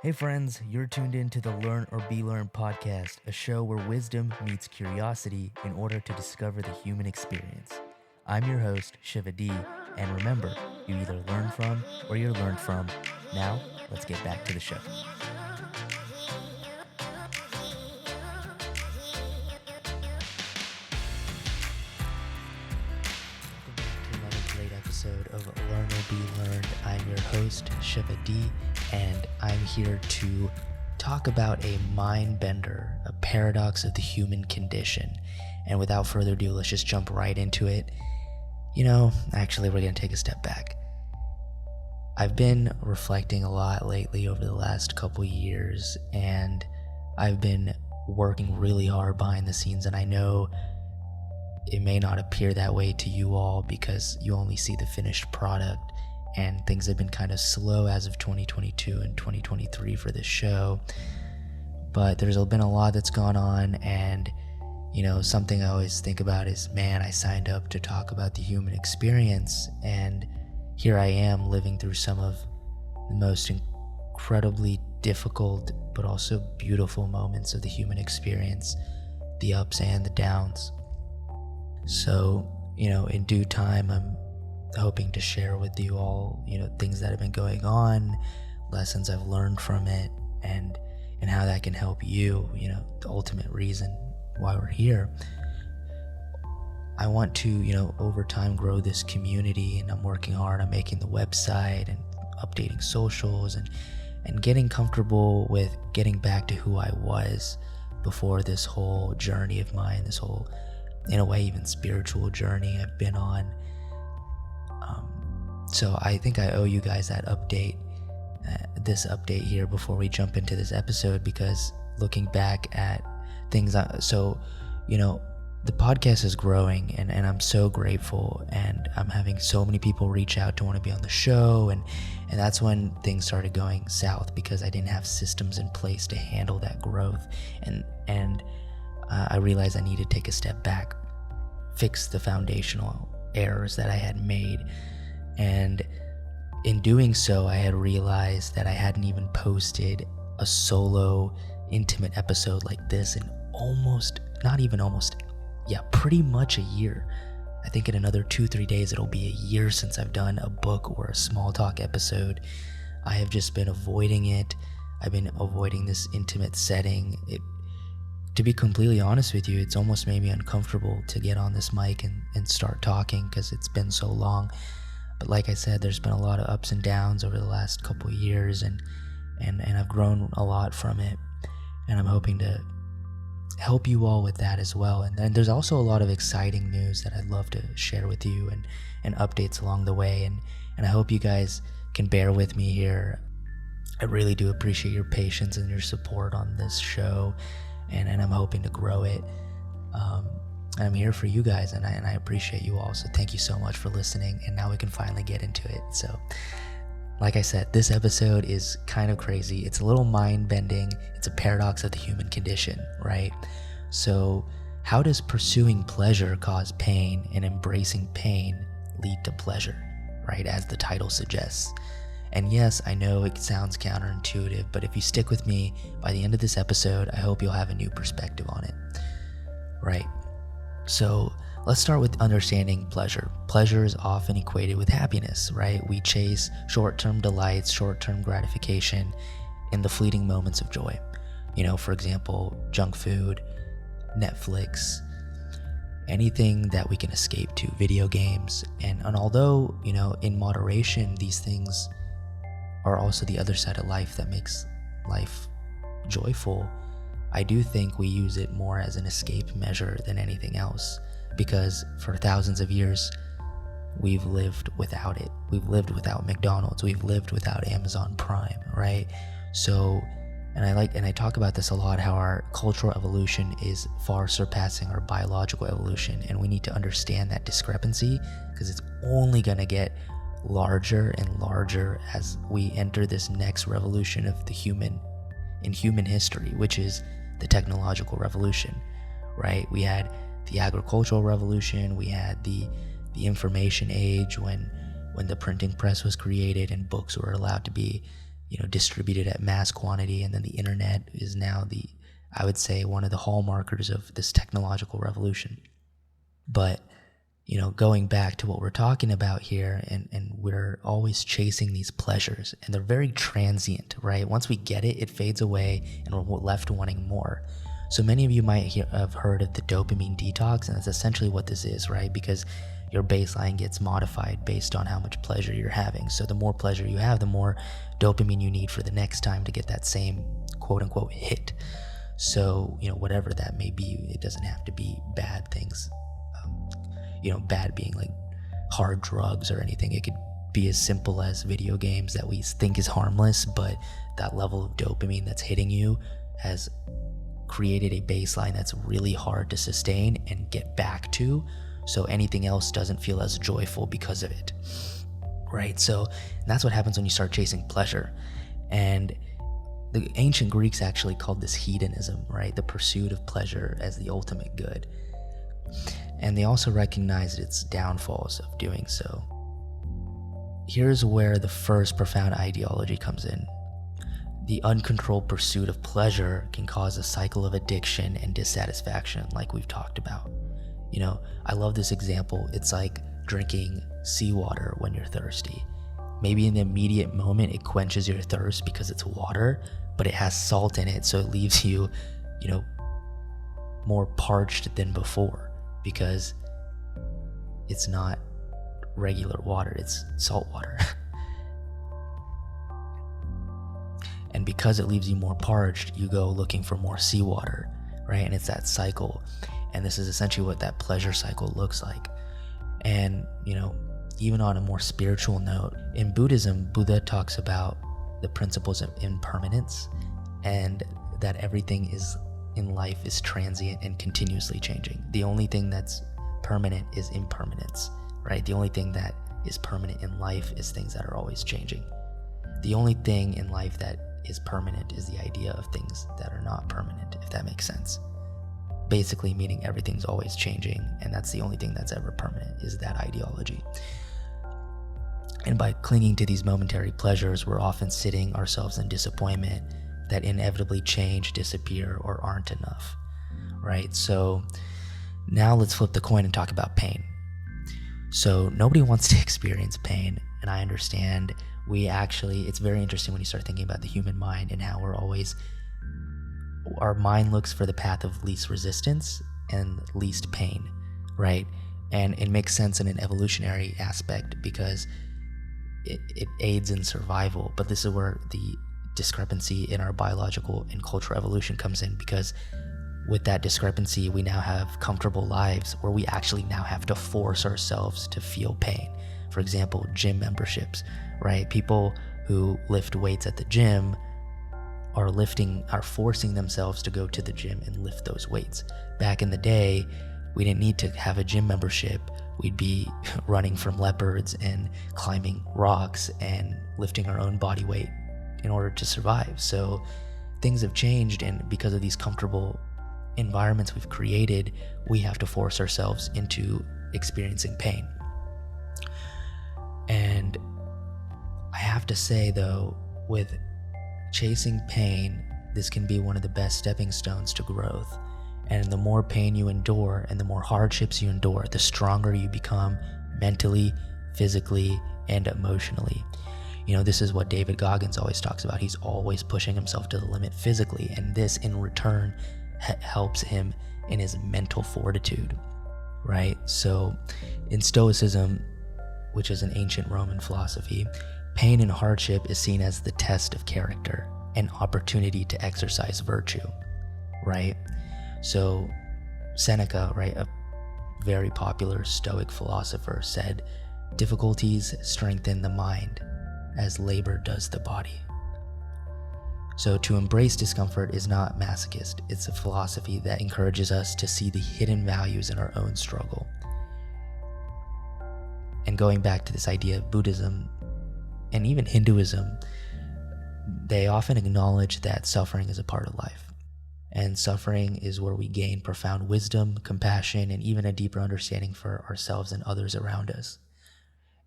Hey friends, you're tuned in to the Learn or Be Learned podcast, a show where wisdom meets curiosity in order to discover the human experience. I'm your host, Shiva D, and remember, you either learn from or you're learned from. Now, let's get back to the show. Welcome back to another great episode of Learn or Be Learned. I'm your host, Shiva D, and I'm here to talk about a mind bender, a paradox of the human condition. And without further ado, let's just jump right into it. Actually, we're going to take a step back. I've been reflecting a lot lately over the last couple years, and I've been working really hard behind the scenes, and I know it may not appear that way to you all because you only see the finished product, and things have been kind of slow as of 2022 and 2023 for this show. But there's been a lot that's gone on, and something I always think about is, man, I signed up to talk about the human experience, and here I am living through some of the most incredibly difficult but also beautiful moments of the human experience, the ups and the downs. So, in due time, I'm hoping to share with you all, things that have been going on, lessons I've learned from it, and how that can help you, the ultimate reason why we're here. I want to, over time grow this community, and I'm working hard on making the website and updating socials and getting comfortable with getting back to who I was before this whole journey of mine, this whole, in a way, even spiritual journey I've been on. So I think I owe you guys that update, this update here before we jump into this episode, because looking back at things, the podcast is growing, and I'm so grateful, and I'm having so many people reach out to want to be on the show, and that's when things started going south, because I didn't have systems in place to handle that growth, and I realized I needed to take a step back, fix the foundational errors that I had made. And in doing so, I had realized that I hadn't even posted a solo intimate episode like this in pretty much a year. I think in another 2-3 days it'll be a year since I've done a book or a small talk episode. I have just been avoiding it. I've been avoiding this intimate setting. To be completely honest with you, it's almost made me uncomfortable to get on this mic and start talking, because it's been so long. But like I said, there's been a lot of ups and downs over the last couple of years, and I've grown a lot from it, and I'm hoping to help you all with that as well. And then there's also a lot of exciting news that I'd love to share with you, and updates along the way, and I hope you guys can bear with me here. I really do appreciate your patience and your support on this show, and I'm hoping to grow it. I'm here for you guys, and I appreciate you all. So thank you so much for listening, and now we can finally get into it. So, like I said, this episode is kind of crazy. It's a little mind-bending. It's a paradox of the human condition, right? So how does pursuing pleasure cause pain, and embracing pain lead to pleasure, right? As the title suggests. And yes, I know it sounds counterintuitive, but if you stick with me, by the end of this episode, I hope you'll have a new perspective on it, right? So let's start with understanding pleasure. Pleasure is often equated with happiness, right? We chase short-term delights, short-term gratification in the fleeting moments of joy. For example, junk food, Netflix, anything that we can escape to, video games. And although, in moderation, these things are also the other side of life that makes life joyful, I do think we use it more as an escape measure than anything else, because for thousands of years we've lived without it. We've lived without McDonald's, we've lived without Amazon Prime, right? So, and I talk about this a lot, how our cultural evolution is far surpassing our biological evolution, and we need to understand that discrepancy, because it's only going to get larger and larger as we enter this next revolution of the human history, which is the technological revolution, right? We had the agricultural revolution, we had the information age when the printing press was created and books were allowed to be distributed at mass quantity, and then the internet is now I would say, one of the hallmarkers of this technological revolution. But going back to what we're talking about here, and we're always chasing these pleasures, and they're very transient, right? Once we get it, it fades away, and we're left wanting more. So many of you might have heard of the dopamine detox, and that's essentially what this is, right? Because your baseline gets modified based on how much pleasure you're having. So the more pleasure you have, the more dopamine you need for the next time to get that same quote-unquote hit. So, whatever that may be, it doesn't have to be bad things. Bad being like hard drugs or anything. It could be as simple as video games that we think is harmless, but that level of dopamine that's hitting you has created a baseline that's really hard to sustain and get back to. So anything else doesn't feel as joyful because of it, right? So that's what happens when you start chasing pleasure. And the ancient Greeks actually called this hedonism, right? The pursuit of pleasure as the ultimate good. And they also recognized its downfalls of doing so. Here's where the first profound ideology comes in. The uncontrolled pursuit of pleasure can cause a cycle of addiction and dissatisfaction, like we've talked about. I love this example. It's like drinking seawater when you're thirsty. Maybe in the immediate moment it quenches your thirst because it's water, but it has salt in it, so it leaves you, more parched than before because it's not regular water, it's salt water. And because it leaves you more parched, you go looking for more seawater, right? And it's that cycle. And this is essentially what that pleasure cycle looks like. And, even on a more spiritual note, in Buddhism, Buddha talks about the principles of impermanence and that everything in life is transient and continuously changing. The only thing that's permanent is impermanence, right? The only thing that is permanent in life is things that are always changing. The only thing in life that is permanent is the idea of things that are not permanent, if that makes sense. Basically meaning everything's always changing, and that's the only thing that's ever permanent, is that ideology. And by clinging to these momentary pleasures, we're often sitting ourselves in disappointment that inevitably change, disappear, or aren't enough, right? So now let's flip the coin and talk about pain. So nobody wants to experience pain, and I understand. It's very interesting when you start thinking about the human mind and how our mind looks for the path of least resistance and least pain, right? And it makes sense in an evolutionary aspect because it aids in survival. But this is where the discrepancy in our biological and cultural evolution comes in, because with that discrepancy, we now have comfortable lives where we actually now have to force ourselves to feel pain. For example, gym memberships, right? People who lift weights at the gym are forcing themselves to go to the gym and lift those weights. Back in the day, we didn't need to have a gym membership. We'd be running from leopards and climbing rocks and lifting our own body weight in order to survive. So things have changed, and because of these comfortable environments we've created, we have to force ourselves into experiencing pain. And I have to say, though, with chasing pain, this can be one of the best stepping stones to growth. And the more pain you endure and the more hardships you endure, the stronger you become mentally, physically, and emotionally. This is what David Goggins always talks about. He's always pushing himself to the limit physically, and this in return helps him in his mental fortitude, right? So in Stoicism, which is an ancient Roman philosophy, pain and hardship is seen as the test of character, an opportunity to exercise virtue, right? So Seneca, right, a very popular Stoic philosopher, said, "Difficulties strengthen the mind as labor does the body." So to embrace discomfort is not masochist. It's a philosophy that encourages us to see the hidden values in our own struggle. And going back to this idea of Buddhism and even Hinduism, they often acknowledge that suffering is a part of life. And suffering is where we gain profound wisdom, compassion, and even a deeper understanding for ourselves and others around us.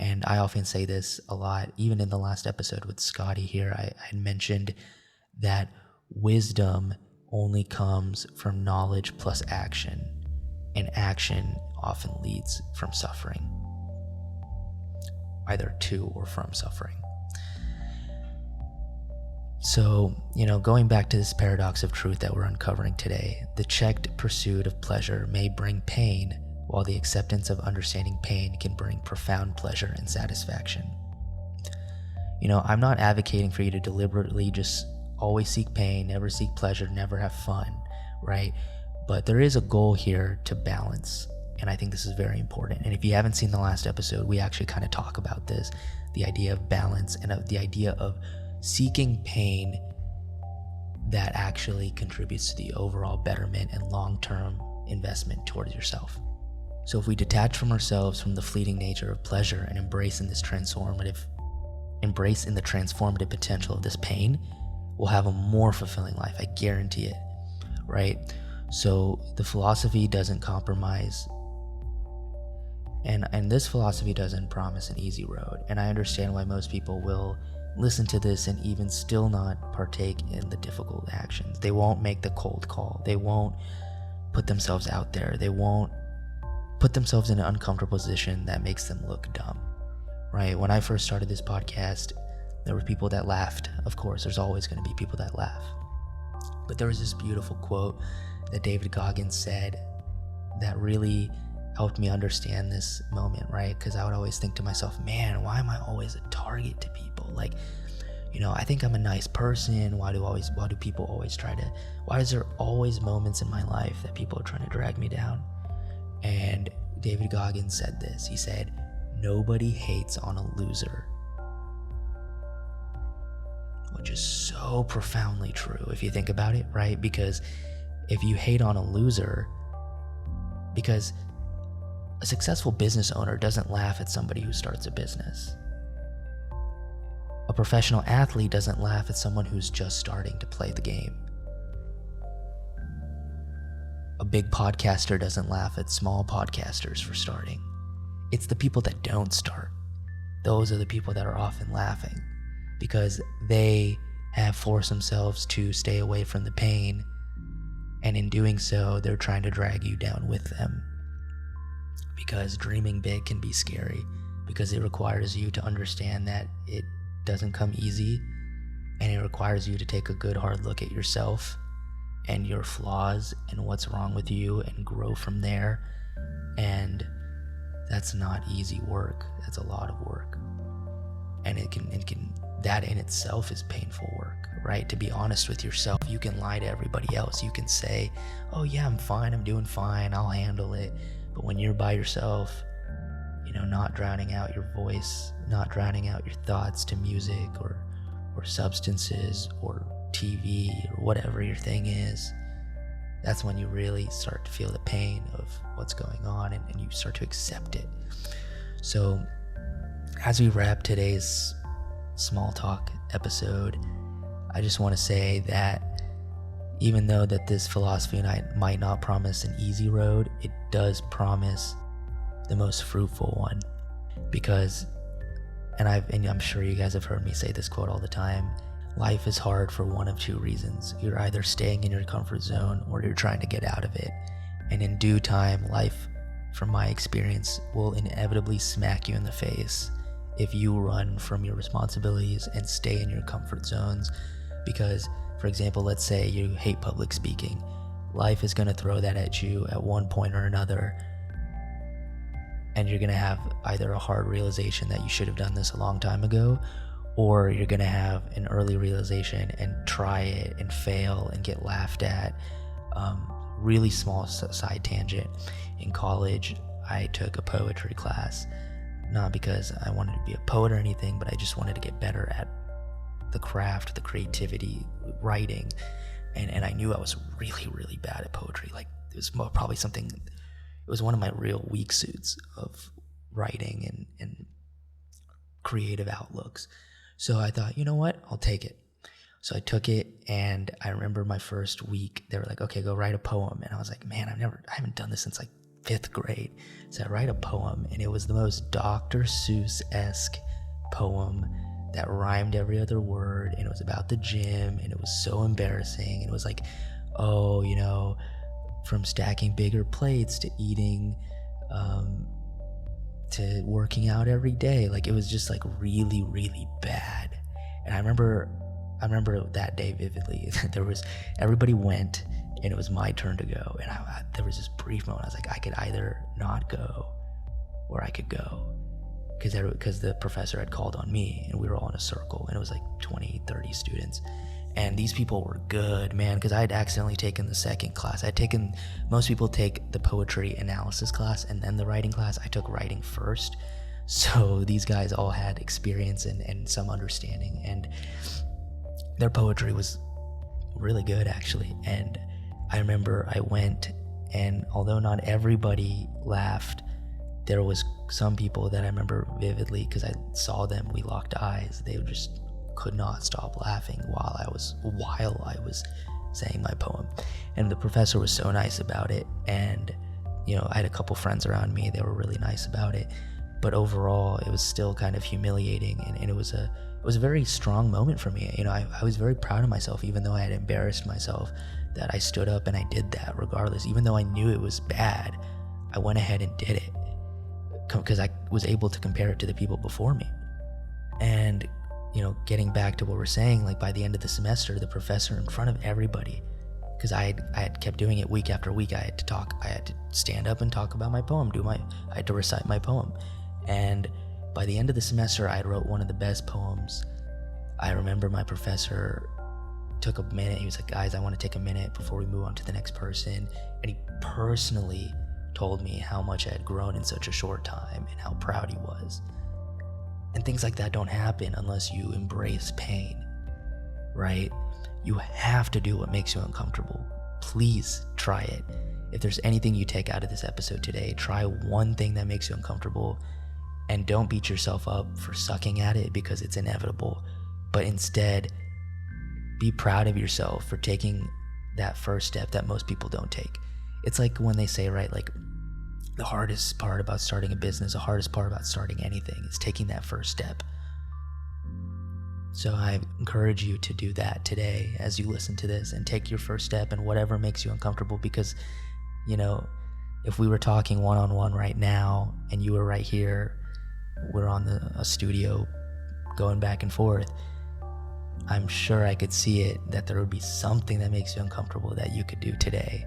And I often say this a lot, even in the last episode with Scotty here, I mentioned that wisdom only comes from knowledge plus action, and action often leads from suffering, either to or from suffering. So, going back to this paradox of truth that we're uncovering today, the checked pursuit of pleasure may bring pain, while the acceptance of understanding pain can bring profound pleasure and satisfaction. I'm not advocating for you to deliberately just always seek pain, never seek pleasure, never have fun, right? But there is a goal here to balance, and I think this is very important. And if you haven't seen the last episode, we actually kind of talk about this, the idea of balance and of the idea of seeking pain that actually contributes to the overall betterment and long-term investment towards yourself. So if we detach from ourselves from the fleeting nature of pleasure and embrace in the transformative potential of this pain, we'll have a more fulfilling life. I guarantee it, right? So the philosophy doesn't compromise, and this philosophy doesn't promise an easy road. And I understand why most people will listen to this and even still not partake in the difficult actions. They won't make the cold call. They won't put themselves out there. They won't put themselves in an uncomfortable position that makes them look dumb, right? When I first started this podcast, there were people that laughed. Of course, there's always going to be people that laugh. But there was this beautiful quote that David Goggins said that really helped me understand this moment, right? Because I would always think to myself, man, why am I always a target to people? I think I'm a nice person. Why is there always moments in my life that people are trying to drag me down? And David Goggins said this. He said, nobody hates on a loser. Which is so profoundly true if you think about it, right? Because if you hate on a loser, because a successful business owner doesn't laugh at somebody who starts a business. A professional athlete doesn't laugh at someone who's just starting to play the game. A big podcaster doesn't laugh at small podcasters for starting. It's the people that don't start. Those are the people that are often laughing because they have forced themselves to stay away from the pain, and in doing so, they're trying to drag you down with them. Because dreaming big can be scary, because it requires you to understand that it doesn't come easy, and it requires you to take a good hard look at yourself and your flaws and what's wrong with you and grow from there. And that's not easy work. That's a lot of work. And that in itself is painful work, right? To be honest with yourself. You can lie to everybody else. You can say, oh yeah, I'm fine, I'm doing fine, I'll handle it. But when you're by yourself, not drowning out your voice, not drowning out your thoughts to music or substances or TV or whatever your thing is, that's when you really start to feel the pain of what's going on, and you start to accept it. So as we wrap today's small talk episode, I just want to say that even though that this philosophy might not promise an easy road, it does promise the most fruitful one. Because, and I'm sure you guys have heard me say this quote all the time, life is hard for one of two reasons. You're either staying in your comfort zone or you're trying to get out of it. And in due time, life, from my experience, will inevitably smack you in the face if you run from your responsibilities and stay in your comfort zones. Because, for example, let's say you hate public speaking. Life is going to throw that at you at one point or another, and you're going to have either a hard realization that you should have done this a long time ago, or you're going to have an early realization and try it and fail and get laughed at. Really small side tangent. In college, I took a poetry class, not because I wanted to be a poet or anything, but I just wanted to get better at the craft, the creativity, writing. And I knew I was really, really bad at poetry. Like, it was probably something, it was one of my real weak suits of writing and creative outlooks. So I thought, you know what, I'll take it. So I took it, and I remember my first week, they were like, okay, go write a poem. And I was like, man, I haven't done this since like 5th grade. So I write a poem, and it was the most Dr. Seuss-esque poem that rhymed every other word, and it was about the gym, and it was so embarrassing. And it was like, oh, you know, from stacking bigger plates to eating, to working out every day. Like, it was just like really, really bad. And I remember that day vividly. Everybody went, and it was my turn to go. And there was this brief moment. I was like, I could either not go, or I could go. Because the professor had called on me, and we were all in a circle, and it was like 20, 30 students. And these people were good, man, because I had accidentally taken the second class. Most people take the poetry analysis class and then the writing class. I took writing first. So these guys all had experience and some understanding, and their poetry was really good, actually. And I remember I went, and although not everybody laughed, there was some people that I remember vividly, because I saw them, we locked eyes. They just could not stop laughing while I was saying my poem. And the professor was so nice about it. And, you know, I had a couple friends around me. They were really nice about it. But overall, it was still kind of humiliating. And it was a very strong moment for me. You know, I was very proud of myself, even though I had embarrassed myself, that I stood up and I did that regardless. Even though I knew it was bad, I went ahead and did it, because I was able to compare it to the people before me. And, you know, getting back to what we're saying, like by the end of the semester, the professor, in front of everybody, because I had kept doing it week after week, I had to stand up and talk about my poem, I had to recite my poem. And by the end of the semester, I wrote one of the best poems. I remember my professor took a minute. He was like, guys, I want to take a minute before we move on to the next person. And he personally told me how much I had grown in such a short time and how proud he was. And things like that don't happen unless you embrace pain, right? You have to do what makes you uncomfortable. Please try it. If there's anything you take out of this episode today, try one thing that makes you uncomfortable, and don't beat yourself up for sucking at it because it's inevitable. But instead, be proud of yourself for taking that first step that most people don't take. It's like when they say, right, like, the hardest part about starting a business, the hardest part about starting anything is taking that first step. So I encourage you to do that today as you listen to this, and take your first step in whatever makes you uncomfortable, because, you know, if we were talking one-on-one right now and you were right here, we're on a studio going back and forth, I'm sure I could see it, that there would be something that makes you uncomfortable that you could do today.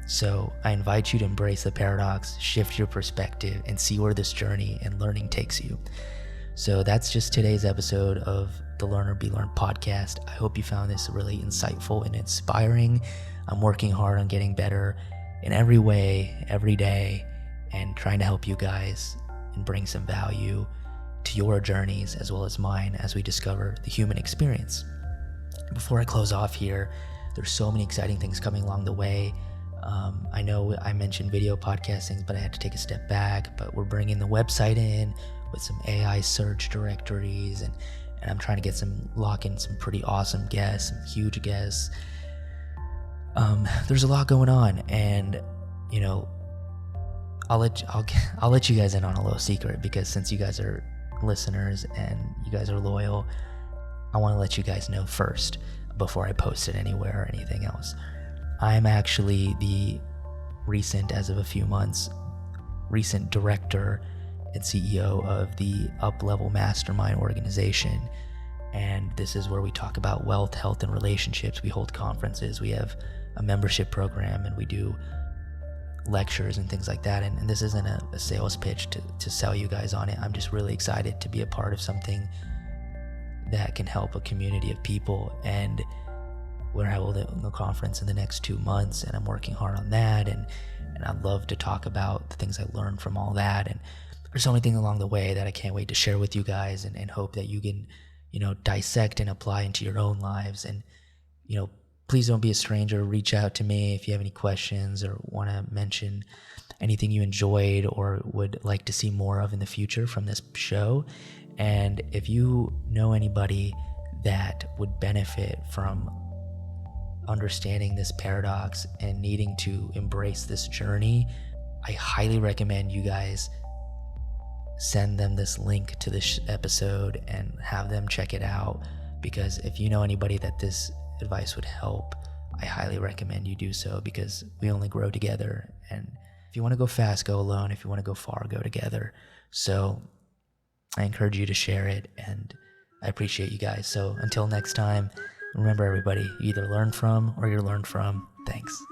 So I invite you to embrace the paradox, shift your perspective, and see where this journey and learning takes you. So that's just today's episode of the Learn or Be Learned podcast. I hope you found this really insightful and inspiring. I'm working hard on getting better in every way, every day, and trying to help you guys and bring some value to your journeys as well as mine as we discover the human experience. Before I close off here, there's so many exciting things coming along the way. I know I mentioned video podcasting, but I had to take a step back. But we're bringing the website in with some AI search directories, and I'm trying to lock in some pretty awesome guests, some huge guests. There's a lot going on, and you know, I'll let you guys in on a little secret, because since you guys are listeners and you guys are loyal, I want to let you guys know first before I post it anywhere or anything else. I'm actually the as of a few months, recent director and CEO of the Up Level Mastermind organization. And this is where we talk about wealth, health, and relationships. We hold conferences, we have a membership program, and we do lectures and things like that. And this isn't a sales pitch to sell you guys on it. I'm just really excited to be a part of something that can help a community of people. And we're holding a conference in the next 2 months, and I'm working hard on that, and I'd love to talk about the things I learned from all that. And there's so many things along the way that I can't wait to share with you guys, and hope that you can, you know, dissect and apply into your own lives. And, you know, please don't be a stranger. Reach out to me if you have any questions or want to mention anything you enjoyed or would like to see more of in the future from this show. And if you know anybody that would benefit from understanding this paradox and needing to embrace this journey, I highly recommend you guys send them this link to this episode and have them check it out, because if you know anybody that this advice would help, I highly recommend you do so, because we only grow together. And if you want to go fast, go alone. If you want to go far, go together. So I encourage you to share it, and I appreciate you guys. So until next time, remember everybody, you either learn from or you're learned from. Thanks.